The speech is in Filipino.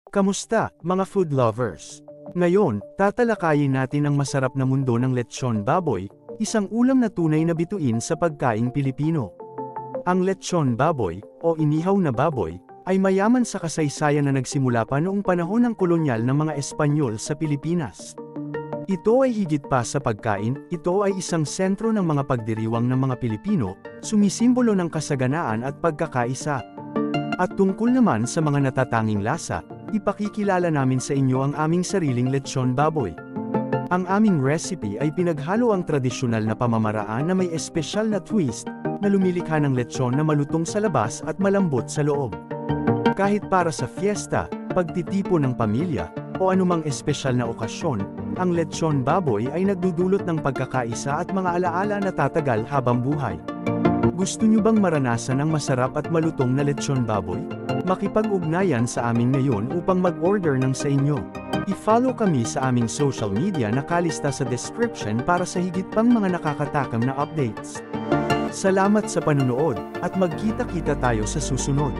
Kamusta, mga food lovers? Ngayon, tatalakayin natin ang masarap na mundo ng lechon baboy, isang ulam na tunay na bituin sa pagkaing Pilipino. Ang lechon baboy, o inihaw na baboy, ay mayaman sa kasaysayan na nagsimula pa noong panahon ng kolonyal ng mga Espanyol sa Pilipinas. Ito ay higit pa sa pagkain, ito ay isang sentro ng mga pagdiriwang ng mga Pilipino, sumisimbolo ng kasaganaan at pagkakaisa. At tungkol naman sa mga natatanging lasa, ipakikilala namin sa inyo ang aming sariling lechon baboy. Ang aming recipe ay pinaghalo ang tradisyonal na pamamaraan na may espesyal na twist, na lumilikha ng lechon na malutong sa labas at malambot sa loob. Kahit para sa fiesta, pagtitipon ng pamilya, o anumang espesyal na okasyon, ang lechon baboy ay nagdudulot ng pagkakaisa at mga alaala na tatagal habang buhay. Gusto nyo bang maranasan ang masarap at malutong na lechon baboy? Makipag-ugnayan sa amin ngayon upang mag-order ng sa inyo. I-follow kami sa aming social media na kalista sa description para sa higit pang mga nakakatakam na updates. Salamat sa panunood, at magkita-kita tayo sa susunod.